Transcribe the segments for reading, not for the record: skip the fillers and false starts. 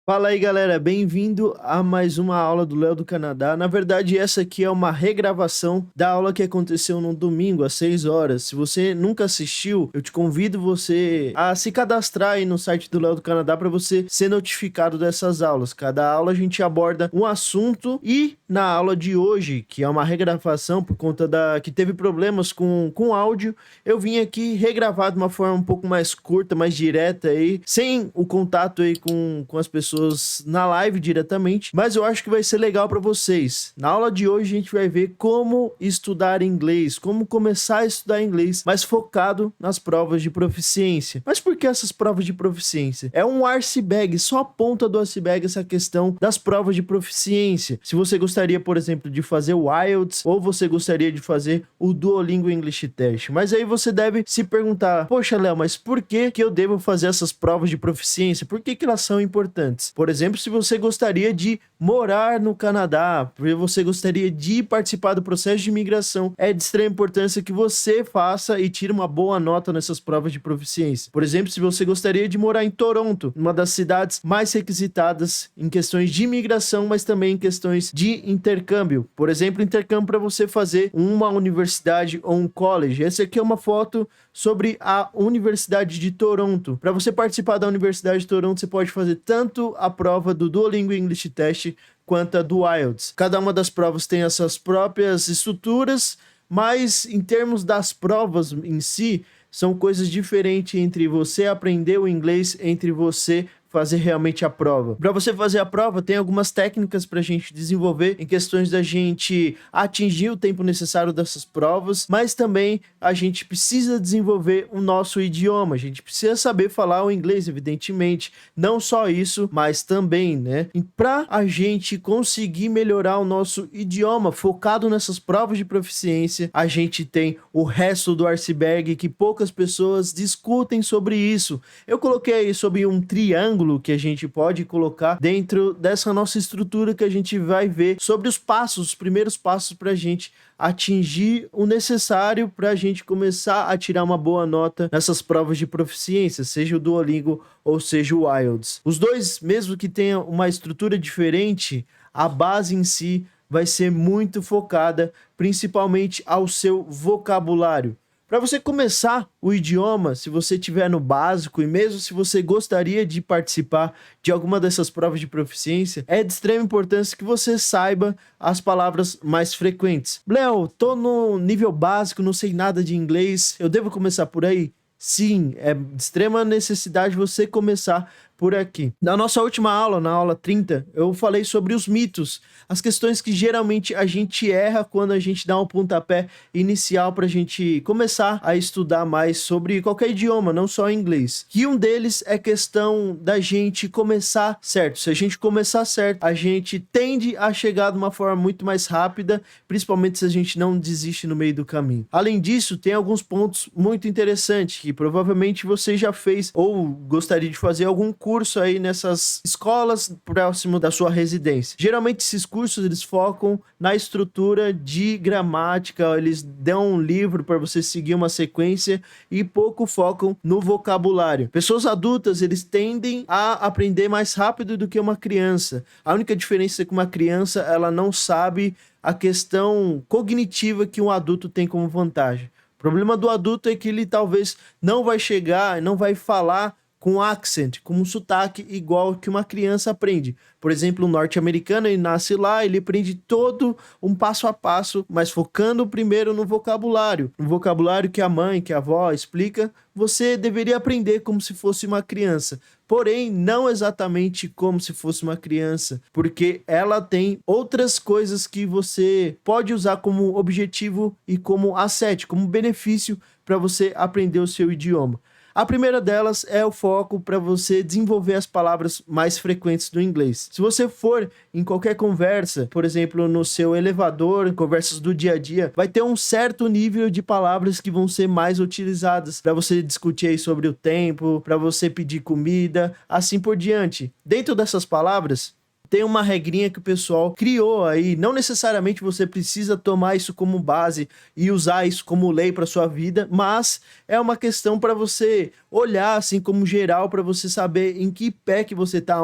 Fala aí, galera, bem-vindo a mais uma aula do Léo do Canadá. Na verdade, essa aqui é uma regravação da aula que aconteceu no domingo, às 6 horas. Se você nunca assistiu, eu te convido você a se cadastrar aí no site do Léo do Canadá para você ser notificado dessas aulas. Cada aula a gente aborda um assunto e na aula de hoje, que é uma regravação por conta que teve problemas com áudio, eu vim aqui regravar de uma forma um pouco mais curta, mais direta aí, sem o contato aí com as pessoas na live diretamente, mas eu acho que vai ser legal para vocês. Na aula de hoje a gente vai ver como estudar inglês, como começar a estudar inglês, mas focado nas provas de proficiência. Mas por que essas provas de proficiência? É um iceberg, só a ponta do iceberg essa questão das provas de proficiência. Se você gostaria, por exemplo, de fazer o IELTS ou você gostaria de fazer o Duolingo English Test, mas aí você deve se perguntar, poxa, Léo, mas por que eu devo fazer essas provas de proficiência? Por que elas são importantes? Por exemplo, se você gostaria de morar no Canadá, se você gostaria de participar do processo de imigração, é de extrema importância que você faça e tire uma boa nota nessas provas de proficiência. Por exemplo, se você gostaria de morar em Toronto, uma das cidades mais requisitadas em questões de imigração, mas também em questões de intercâmbio. Por exemplo, intercâmbio para você fazer uma universidade ou um college. Essa aqui é uma foto sobre a Universidade de Toronto. Para você participar da Universidade de Toronto, você pode fazer tanto a prova do Duolingo English Test quanto a do IELTS. Cada uma das provas tem as suas próprias estruturas, mas em termos das provas em si, são coisas diferentes entre você aprender o inglês, entre você fazer realmente a prova. Para você fazer a prova, tem algumas técnicas para a gente desenvolver em questões da gente atingir o tempo necessário dessas provas, mas também a gente precisa desenvolver o nosso idioma, a gente precisa saber falar o inglês, evidentemente, não só isso, mas também, né? E para a gente conseguir melhorar o nosso idioma focado nessas provas de proficiência, a gente tem o resto do iceberg que poucas pessoas discutem sobre isso. Eu coloquei sobre um triângulo que a gente pode colocar dentro dessa nossa estrutura que a gente vai ver sobre os primeiros passos para a gente atingir o necessário para a gente começar a tirar uma boa nota nessas provas de proficiência, seja o Duolingo ou seja o IELTS. Os dois, mesmo que tenham uma estrutura diferente, a base em si vai ser muito focada principalmente ao seu vocabulário. Para você começar o idioma, se você estiver no básico e mesmo se você gostaria de participar de alguma dessas provas de proficiência, é de extrema importância que você saiba as palavras mais frequentes. Léo, tô no nível básico, não sei nada de inglês, eu devo começar por aí? Sim, é de extrema necessidade você começar por aqui. Na nossa última aula, na aula 30, eu falei sobre os mitos, as questões que geralmente a gente erra quando a gente dá um pontapé inicial para a gente começar a estudar mais sobre qualquer idioma, não só inglês. E um deles é questão da gente começar certo. Se a gente começar certo, a gente tende a chegar de uma forma muito mais rápida, principalmente se a gente não desiste no meio do caminho. Além disso, tem alguns pontos muito interessantes que provavelmente você já fez ou gostaria de fazer algum curso aí nessas escolas próximo da sua residência. Geralmente esses cursos eles focam na estrutura de gramática, eles dão um livro para você seguir uma sequência e pouco focam no vocabulário. Pessoas adultas eles tendem a aprender mais rápido do que uma criança. A única diferença é que uma criança ela não sabe a questão cognitiva que um adulto tem como vantagem. O problema do adulto é que ele talvez não vai chegar, não vai falar com accent, com um sotaque igual que uma criança aprende. Por exemplo, o norte-americano, ele nasce lá, ele aprende todo um passo a passo, mas focando primeiro no vocabulário. No vocabulário que a mãe, que a avó explica, você deveria aprender como se fosse uma criança. Porém, não exatamente como se fosse uma criança, porque ela tem outras coisas que você pode usar como objetivo e como asset, como benefício para você aprender o seu idioma. A primeira delas é o foco para você desenvolver as palavras mais frequentes do inglês. Se você for em qualquer conversa, por exemplo, no seu elevador, em conversas do dia a dia, vai ter um certo nível de palavras que vão ser mais utilizadas para você discutir aí sobre o tempo, para você pedir comida, assim por diante. Dentro dessas palavras, tem uma regrinha que o pessoal criou aí. Não necessariamente você precisa tomar isso como base e usar isso como lei para sua vida, mas é uma questão para você olhar assim como geral, para você saber em que pé que você tá,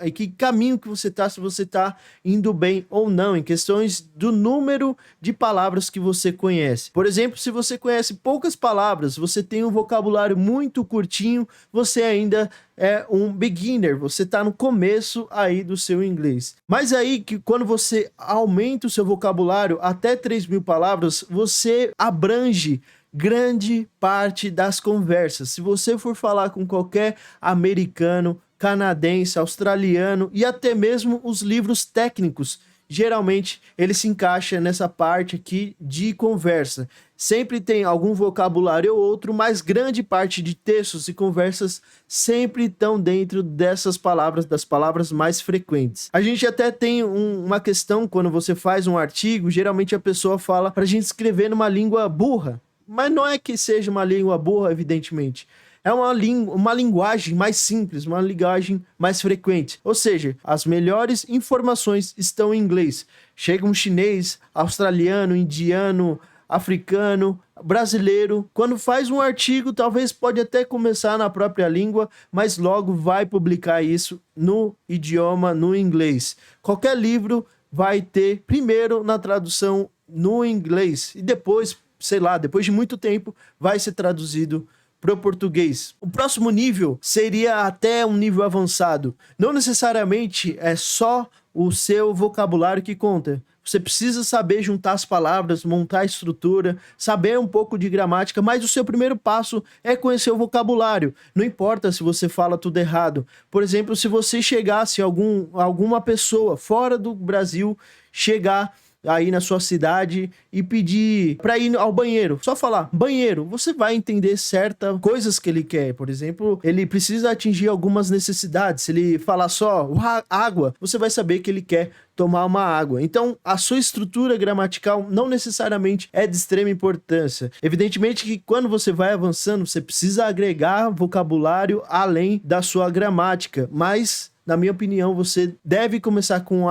em que caminho que você tá, se você tá indo bem ou não, em questões do número de palavras que você conhece. Por exemplo, se você conhece poucas palavras, você tem um vocabulário muito curtinho, você ainda é um beginner, você tá no começo aí do seu inglês. Mas aí que quando você aumenta o seu vocabulário até 3.000 palavras, você abrange grande parte das conversas. Se você for falar com qualquer americano, canadense, australiano e até mesmo os livros técnicos, geralmente ele se encaixa nessa parte aqui de conversa. Sempre tem algum vocabulário ou outro, mas grande parte de textos e conversas sempre estão dentro dessas palavras, das palavras mais frequentes. A gente até tem uma questão quando você faz um artigo, geralmente a pessoa fala pra gente escrever numa língua burra, mas não é que seja uma língua burra, evidentemente. É uma linguagem mais simples, uma linguagem mais frequente. Ou seja, as melhores informações estão em inglês. Chega um chinês, australiano, indiano, africano, brasileiro, quando faz um artigo, talvez pode até começar na própria língua, mas logo vai publicar isso no idioma, no inglês. Qualquer livro vai ter primeiro na tradução no inglês e depois, sei lá, depois de muito tempo, vai ser traduzido para o português. O próximo nível seria até um nível avançado. Não necessariamente é só o seu vocabulário que conta. Você precisa saber juntar as palavras, montar a estrutura, saber um pouco de gramática, mas o seu primeiro passo é conhecer o vocabulário. Não importa se você fala tudo errado. Por exemplo, se você chegasse alguma pessoa fora do Brasil, chegar aí na sua cidade e pedir para ir ao banheiro, só falar banheiro, você vai entender certas coisas que ele quer. Por exemplo, ele precisa atingir algumas necessidades. Se ele falar só água, você vai saber que ele quer tomar uma água. Então, a sua estrutura gramatical não necessariamente é de extrema importância. Evidentemente que quando você vai avançando, você precisa agregar vocabulário além da sua gramática, mas, na minha opinião, você deve começar com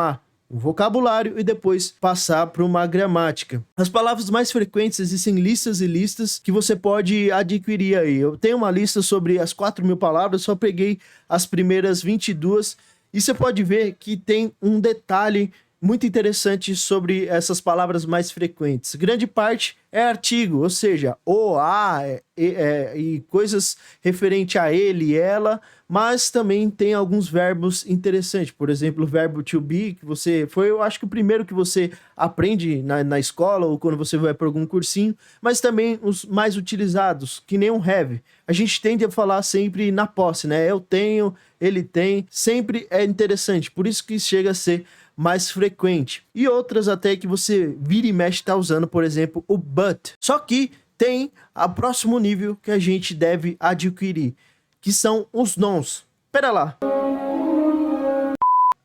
o vocabulário e depois passar para uma gramática. As palavras mais frequentes, existem listas e listas que você pode adquirir aí. Eu tenho uma lista sobre as 4.000 palavras, só peguei as primeiras 22 e você pode ver que tem um detalhe muito interessante sobre essas palavras mais frequentes. Grande parte é artigo, ou seja, o, a e coisas referente a ele, ela, mas também tem alguns verbos interessantes. Por exemplo, o verbo to be, que eu acho que o primeiro que você aprende na escola ou quando você vai para algum cursinho, mas também os mais utilizados, que nem um have. A gente tende a falar sempre na posse, né? Eu tenho, ele tem, sempre é interessante, por isso que chega a ser mais frequente. E outras até que você vira e mexe tá usando, por exemplo, o but. Só que tem o próximo nível que a gente deve adquirir, que são os nons. Pera lá.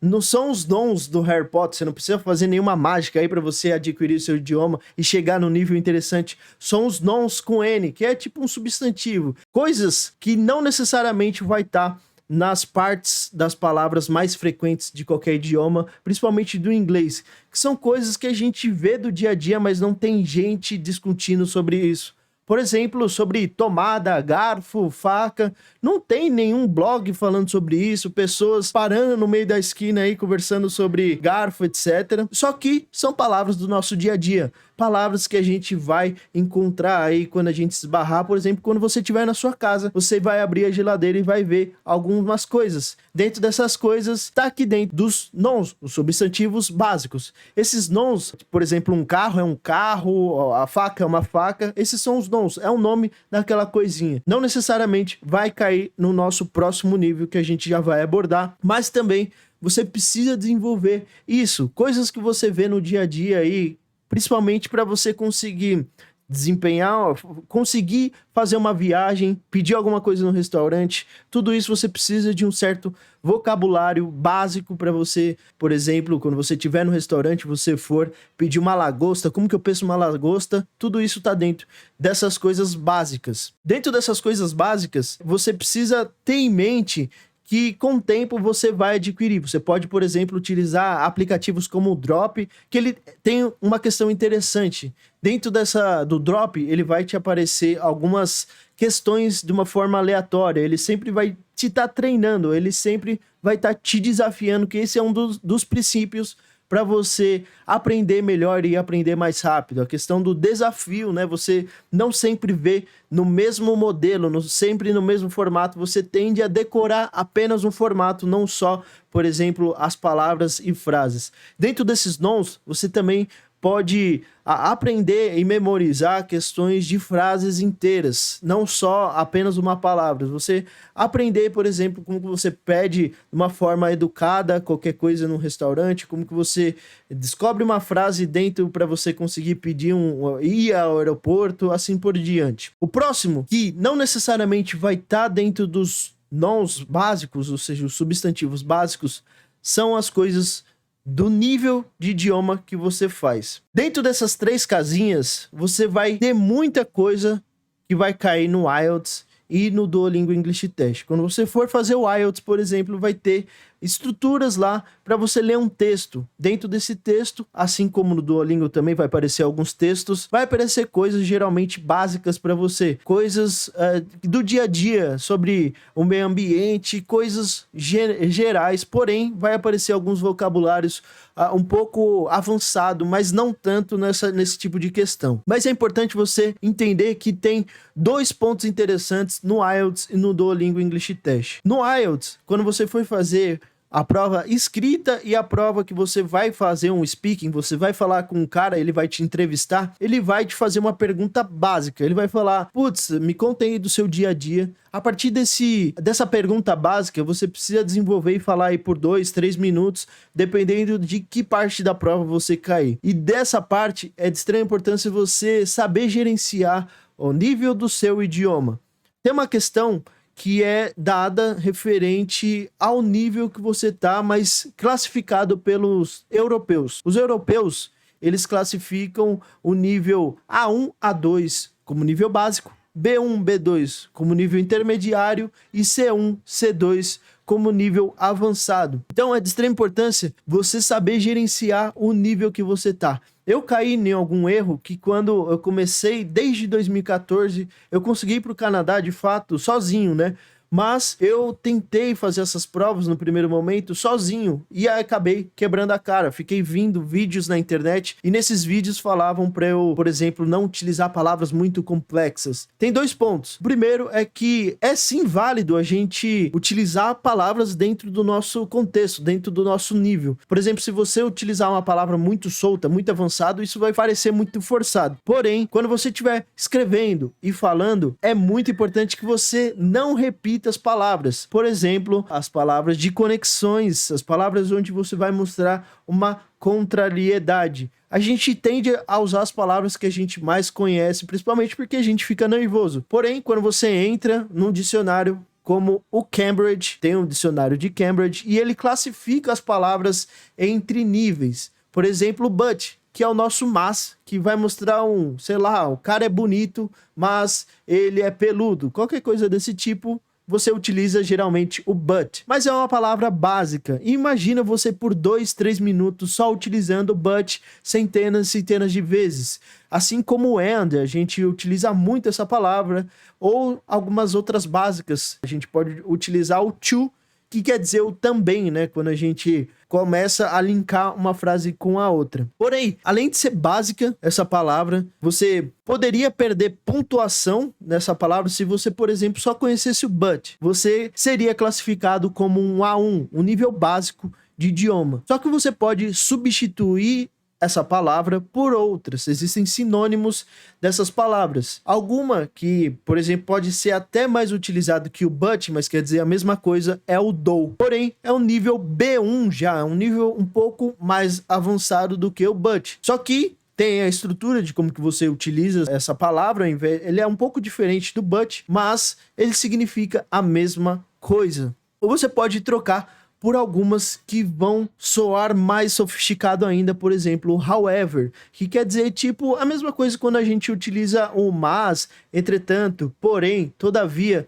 Não são os nons do Harry Potter, você não precisa fazer nenhuma mágica aí para você adquirir o seu idioma e chegar no nível interessante. São os nons com N, que é tipo um substantivo. Coisas que não necessariamente vai estar nas partes das palavras mais frequentes de qualquer idioma, principalmente do inglês, que são coisas que a gente vê do dia a dia, mas não tem gente discutindo sobre isso. Por exemplo, sobre tomada, garfo, faca, não tem nenhum blog falando sobre isso, pessoas parando no meio da esquina aí conversando sobre garfo, etc. Só que são palavras do nosso dia a dia, palavras que a gente vai encontrar aí quando a gente esbarrar. Por exemplo, quando você estiver na sua casa, você vai abrir a geladeira e vai ver algumas coisas. Dentro dessas coisas, tá aqui dentro dos nons, os substantivos básicos. Esses nons, por exemplo, um carro é um carro, a faca é uma faca, esses são os nons, é o nome daquela coisinha. Não necessariamente vai cair no nosso próximo nível que a gente já vai abordar, mas também você precisa desenvolver isso, coisas que você vê no dia a dia aí, principalmente para você conseguir desempenhar, conseguir fazer uma viagem, pedir alguma coisa no restaurante, tudo isso você precisa de um certo vocabulário básico para você, por exemplo, quando você estiver no restaurante, você for pedir uma lagosta, como que eu peço uma lagosta? Tudo isso tá dentro dessas coisas básicas. Dentro dessas coisas básicas, você precisa ter em mente que com o tempo você vai adquirir. Você pode, por exemplo, utilizar aplicativos como o Drop, que ele tem uma questão interessante. Dentro do Drop, ele vai te aparecer algumas questões de uma forma aleatória. Ele sempre vai te estar treinando, ele sempre vai estar te desafiando, que esse é um dos princípios para você aprender melhor e aprender mais rápido. A questão do desafio, né? Você não sempre vê no mesmo modelo, sempre no mesmo formato. Você tende a decorar apenas um formato, não só, por exemplo, as palavras e frases. Dentro desses nons, você também pode aprender e memorizar questões de frases inteiras, não só apenas uma palavra. Você aprender, por exemplo, como que você pede de uma forma educada qualquer coisa num restaurante, como que você descobre uma frase dentro para você conseguir pedir ir ao aeroporto, assim por diante. O próximo, que não necessariamente vai estar dentro dos nouns básicos, ou seja, os substantivos básicos, são as coisas do nível de idioma que você faz. Dentro dessas 3 casinhas, você vai ter muita coisa que vai cair no IELTS e no Duolingo English Test. Quando você for fazer o IELTS, por exemplo, vai ter estruturas lá para você ler um texto. Dentro desse texto, assim como no Duolingo também vai aparecer alguns textos, vai aparecer coisas geralmente básicas para você. Coisas do dia a dia, sobre o meio ambiente, coisas gerais, porém vai aparecer alguns vocabulários um pouco avançado, mas não tanto nesse tipo de questão. Mas é importante você entender que tem 2 pontos interessantes no IELTS e no Duolingo English Test. No IELTS, quando você for fazer a prova escrita e a prova que você vai fazer um speaking, você vai falar com um cara, ele vai te entrevistar, ele vai te fazer uma pergunta básica, ele vai falar, putz, me conta aí do seu dia a dia. A partir dessa pergunta básica, você precisa desenvolver e falar aí por 2, 3 minutos, dependendo de que parte da prova você cair. E dessa parte, é de extrema importância você saber gerenciar o nível do seu idioma. Tem uma questão que é dada referente ao nível que você tá, mas classificado pelos europeus. Os europeus, eles classificam o nível A1, A2 como nível básico, B1, B2 como nível intermediário e C1, C2 como nível avançado. Então é de extrema importância você saber gerenciar o nível que você tá. Eu caí em algum erro que quando eu comecei, desde 2014, eu consegui ir para o Canadá, de fato, sozinho, né? Mas eu tentei fazer essas provas no primeiro momento sozinho e aí acabei quebrando a cara. Fiquei vendo vídeos na internet e nesses vídeos falavam para eu, por exemplo, não utilizar palavras muito complexas. Tem 2 pontos. O primeiro é que é sim válido a gente utilizar palavras dentro do nosso contexto, dentro do nosso nível. Por exemplo, se você utilizar uma palavra muito solta, muito avançado, isso vai parecer muito forçado. Porém, quando você estiver escrevendo e falando, é muito importante que você não repita as palavras. Por exemplo, as palavras de conexões, as palavras onde você vai mostrar uma contrariedade. A gente tende a usar as palavras que a gente mais conhece, principalmente porque a gente fica nervoso. Porém, quando você entra num dicionário como o Cambridge, tem um dicionário de Cambridge, e ele classifica as palavras entre níveis. Por exemplo, but, que é o nosso mas, que vai mostrar sei lá, o cara é bonito, mas ele é peludo. Qualquer coisa desse tipo, você utiliza geralmente o but. Mas é uma palavra básica. E imagina você por 2, 3 minutos só utilizando o but centenas e centenas de vezes. Assim como o and, a gente utiliza muito essa palavra, ou algumas outras básicas. A gente pode utilizar o to, que quer dizer o também, né? Quando a gente começa a linkar uma frase com a outra. Porém, além de ser básica essa palavra, você poderia perder pontuação nessa palavra se você, por exemplo, só conhecesse o but. Você seria classificado como um A1, um nível básico de idioma. Só que você pode substituir essa palavra por outras. Existem sinônimos dessas palavras. Alguma que, por exemplo, pode ser até mais utilizado que o but, mas quer dizer a mesma coisa, é o do. Porém, é um nível B1 já, é um nível um pouco mais avançado do que o but. Só que tem a estrutura de como que você utiliza essa palavra, ele é um pouco diferente do but, mas ele significa a mesma coisa. Ou você pode trocar por algumas que vão soar mais sofisticado ainda, por exemplo, however, que quer dizer tipo a mesma coisa quando a gente utiliza o mas, entretanto, porém, todavia.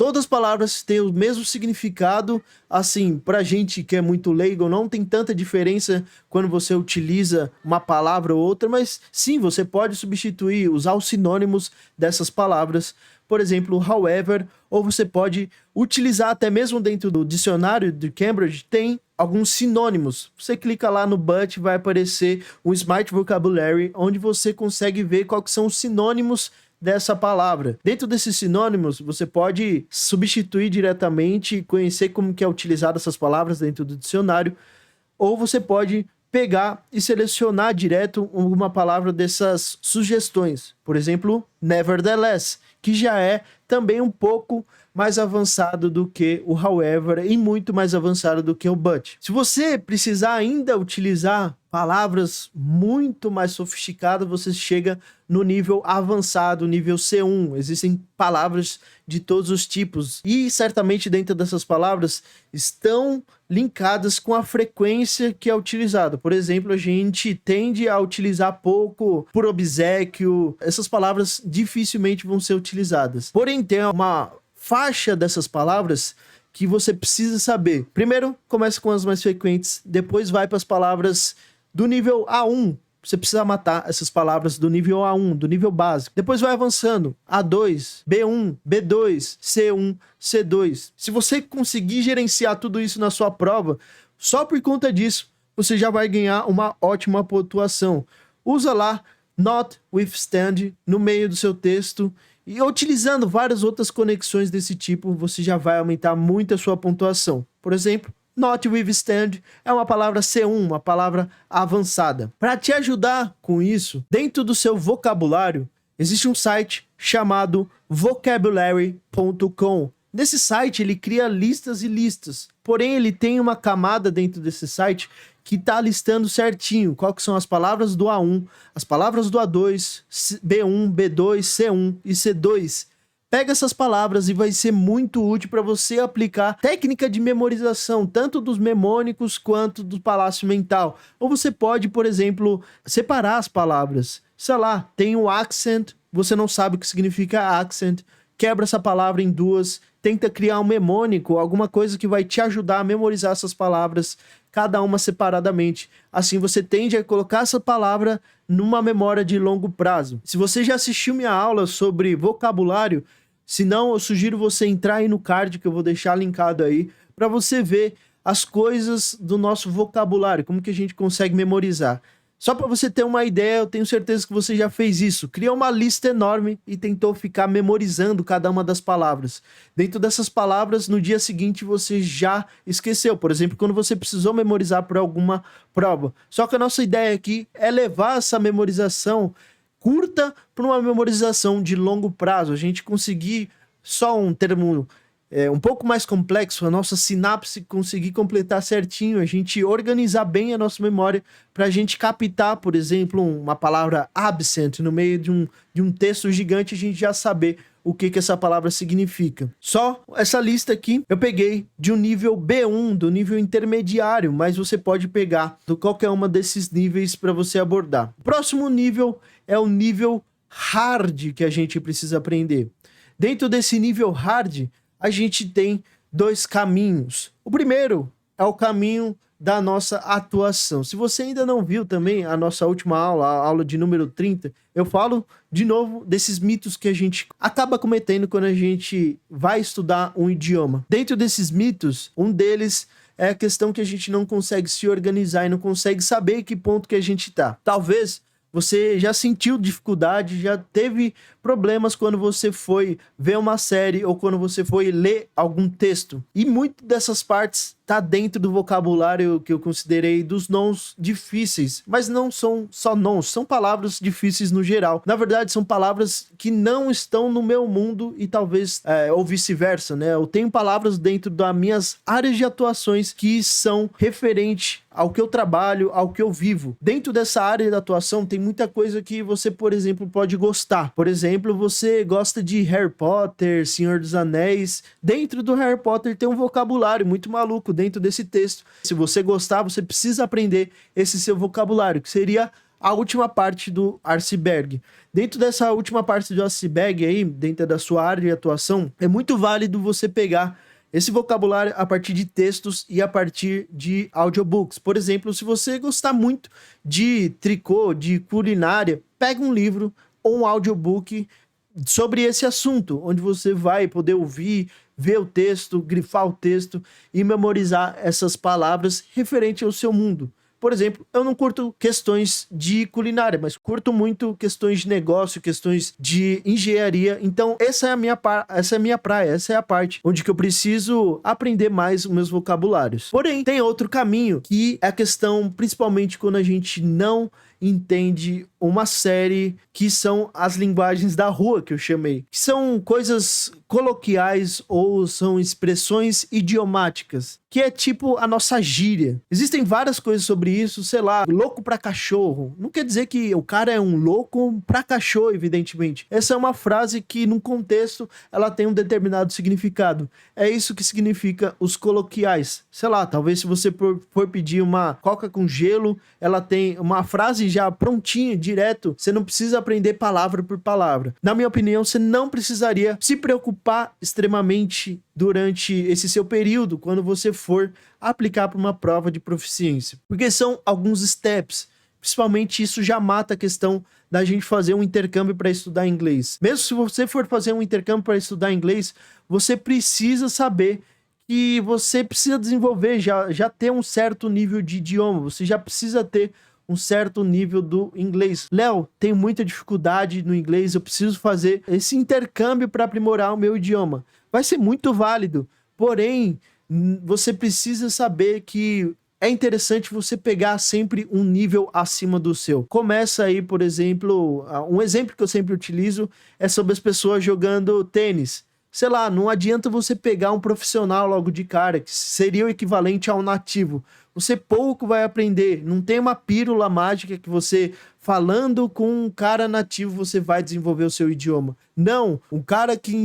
Todas as palavras têm o mesmo significado, assim, pra gente que é muito leigo, não tem tanta diferença quando você utiliza uma palavra ou outra, mas sim, você pode substituir, usar os sinônimos dessas palavras, por exemplo, however, ou você pode utilizar até mesmo dentro do dicionário de Cambridge, tem alguns sinônimos. Você clica lá no but, vai aparecer um Smart Vocabulary, onde você consegue ver quais são os sinônimos dessa palavra. Dentro desses sinônimos, você pode substituir diretamente e conhecer como que é utilizado essas palavras dentro do dicionário, ou você pode pegar e selecionar direto uma palavra dessas sugestões. Por exemplo, nevertheless, que já é também um pouco mais avançado do que o however e muito mais avançado do que o but. Se você precisar ainda utilizar palavras muito mais sofisticadas, você chega no nível avançado, nível C1. Existem palavras de todos os tipos e certamente dentro dessas palavras estão linkadas com a frequência que é utilizada. Por exemplo, a gente tende a utilizar pouco por obséquio. Essas palavras dificilmente vão ser utilizadas. Porém, tem uma faixa dessas palavras que você precisa saber. Primeiro, começa com as mais frequentes, depois vai para as palavras do nível A1. Você precisa matar essas palavras do nível A1, do nível básico. Depois vai avançando. A2, B1, B2, C1, C2. Se você conseguir gerenciar tudo isso na sua prova, só por conta disso, você já vai ganhar uma ótima pontuação. Usa lá notwithstand no meio do seu texto e utilizando várias outras conexões desse tipo, você já vai aumentar muito a sua pontuação. Por exemplo, notwithstand é uma palavra C1, uma palavra avançada. Para te ajudar com isso, dentro do seu vocabulário, existe um site chamado vocabulary.com. Nesse site ele cria listas e listas, porém ele tem uma camada dentro desse site que está listando certinho quais são as palavras do A1, as palavras do A2, B1, B2, C1 e C2. Pega essas palavras e vai ser muito útil para você aplicar técnica de memorização, tanto dos memônicos quanto do palácio mental. Ou você pode, por exemplo, separar as palavras. Sei lá, tem o accent, você não sabe o que significa accent, quebra essa palavra em duas, tenta criar um memônico, alguma coisa que vai te ajudar a memorizar essas palavras, cada uma separadamente. Assim você tende a colocar essa palavra numa memória de longo prazo. Se você já assistiu minha aula sobre vocabulário, se não, eu sugiro você entrar aí no card que eu vou deixar linkado aí, para você ver as coisas do nosso vocabulário, como que a gente consegue memorizar. Só para você ter uma ideia, eu tenho certeza que você já fez isso. Criou uma lista enorme e tentou ficar memorizando cada uma das palavras. Dentro dessas palavras, no dia seguinte você já esqueceu. Por exemplo, quando você precisou memorizar para alguma prova. Só que a nossa ideia aqui é levar essa memorização curta para uma memorização de longo prazo. A gente conseguir só um termo um pouco mais complexo, a nossa sinapse conseguir completar certinho, a gente organizar bem a nossa memória para a gente captar, por exemplo, uma palavra absent no meio de um texto gigante, a gente já saber o que essa palavra significa. Só essa lista aqui eu peguei de um nível B1, do nível intermediário, mas você pode pegar de qualquer uma desses níveis para você abordar. O próximo nível é o nível hard que a gente precisa aprender. Dentro desse nível hard, a gente tem dois caminhos. O primeiro é o caminho da nossa atuação. Se você ainda não viu também a nossa última aula, a aula de número 30, eu falo de novo desses mitos que a gente acaba cometendo quando a gente vai estudar um idioma. Dentro desses mitos, um deles é a questão que a gente não consegue se organizar e não consegue saber em que ponto que a gente está. Talvez você já sentiu dificuldade, já teve problemas quando você foi ver uma série ou quando você foi ler algum texto. E muito dessas partes tá dentro do vocabulário que eu considerei dos nons difíceis. Mas não são só nons, são palavras difíceis no geral. Na verdade, são palavras que não estão no meu mundo e talvez, ou vice-versa, né? Eu tenho palavras dentro das minhas áreas de atuações que são referentes ao que eu trabalho, ao que eu vivo. Dentro dessa área de atuação tem muita coisa que você, por exemplo, pode gostar. Por exemplo, você gosta de Harry Potter, Senhor dos Anéis. Dentro do Harry Potter tem um vocabulário muito maluco dentro desse texto. Se você gostar, você precisa aprender esse seu vocabulário, que seria a última parte do iceberg. Dentro dessa última parte do iceberg aí, dentro da sua área de atuação, é muito válido você pegar esse vocabulário a partir de textos e a partir de audiobooks. Por exemplo, se você gostar muito de tricô, de culinária, pega um livro ou um audiobook sobre esse assunto, onde você vai poder ouvir, ver o texto, grifar o texto e memorizar essas palavras referente ao seu mundo. Por exemplo, eu não curto questões de culinária, mas curto muito questões de negócio, questões de engenharia. Então, essa é a minha praia, essa é a parte onde que eu preciso aprender mais os meus vocabulários. Porém, tem outro caminho, que é a questão, principalmente quando a gente não entende uma série que são as linguagens da rua, que eu chamei, que são coisas coloquiais ou são expressões idiomáticas, que é tipo a nossa gíria. Existem várias coisas sobre isso, sei lá, louco pra cachorro. Não quer dizer que o cara é um louco pra cachorro, evidentemente. Essa é uma frase que, num contexto, ela tem um determinado significado. É isso que significa os coloquiais. Sei lá, talvez se você for pedir uma coca com gelo, ela tem uma frase já prontinha, direto. Você não precisa aprender palavra por palavra. Na minha opinião, você não precisaria se preocupar extremamente durante esse seu período, quando você for aplicar para uma prova de proficiência. Porque são alguns steps. Principalmente isso já mata a questão da gente fazer um intercâmbio para estudar inglês. Mesmo se você for fazer um intercâmbio para estudar inglês, você precisa saber que você precisa desenvolver, já ter um certo nível de idioma. Você já precisa ter um certo nível do inglês. Léo, tenho muita dificuldade no inglês, eu preciso fazer esse intercâmbio para aprimorar o meu idioma. Vai ser muito válido, porém, você precisa saber que é interessante você pegar sempre um nível acima do seu. Começa aí, por exemplo, um exemplo que eu sempre utilizo é sobre as pessoas jogando tênis. Sei lá, não adianta você pegar um profissional logo de cara, que seria o equivalente a um nativo. Você pouco vai aprender. Não tem uma pílula mágica que você, falando com um cara nativo, você vai desenvolver o seu idioma. Não, um cara que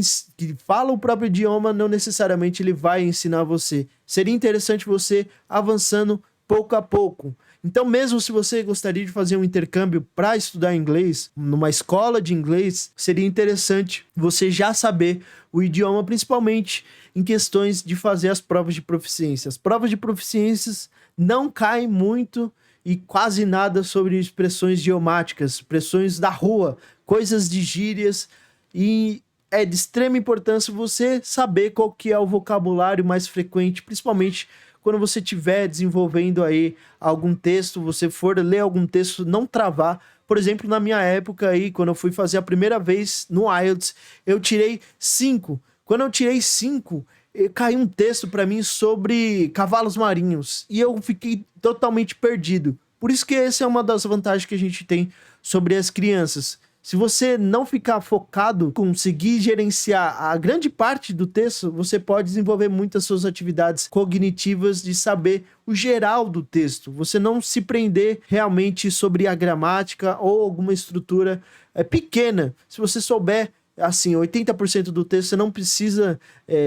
fala o próprio idioma, não necessariamente ele vai ensinar você. Seria interessante você avançando pouco a pouco. Então, mesmo se você gostaria de fazer um intercâmbio para estudar inglês, numa escola de inglês, seria interessante você já saber o idioma, principalmente em questões de fazer as provas de proficiência. As provas de proficiências não caem muito e quase nada sobre expressões idiomáticas, expressões da rua, coisas de gírias, e é de extrema importância você saber qual que é o vocabulário mais frequente, principalmente quando você estiver desenvolvendo aí algum texto, você for ler algum texto, não travar. Por exemplo, na minha época aí, quando eu fui fazer a primeira vez no IELTS, eu tirei 5. Quando eu tirei 5, caiu um texto para mim sobre cavalos marinhos e eu fiquei totalmente perdido. Por isso que essa é uma das vantagens que a gente tem sobre as crianças. Se você não ficar focado, conseguir gerenciar a grande parte do texto, você pode desenvolver muitas suas atividades cognitivas de saber o geral do texto. Você não se prender realmente sobre a gramática ou alguma estrutura pequena. Se você souber, assim, 80% do texto, você não precisa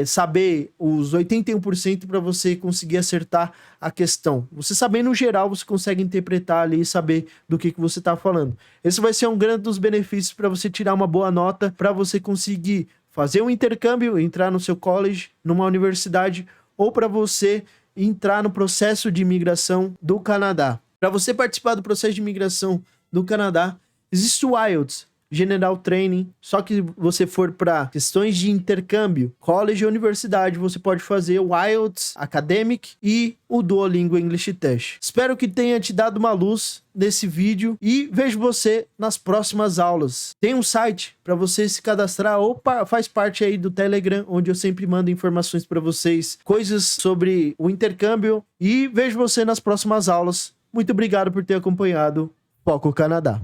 saber os 81% para você conseguir acertar a questão. Você sabendo no geral, você consegue interpretar ali e saber do que você está falando. Esse vai ser um grande dos benefícios para você tirar uma boa nota, para você conseguir fazer um intercâmbio, entrar no seu college, numa universidade, ou para você entrar no processo de imigração do Canadá. Para você participar do processo de imigração do Canadá, existe o IELTS, General Training, só que você for para questões de intercâmbio, college e universidade, você pode fazer o IELTS Academic e o Duolingo English Test. Espero que tenha te dado uma luz nesse vídeo e vejo você nas próximas aulas. Tem um site para você se cadastrar ou faz parte aí do Telegram, onde eu sempre mando informações para vocês, coisas sobre o intercâmbio, e vejo você nas próximas aulas. Muito obrigado por ter acompanhado Foco Canadá.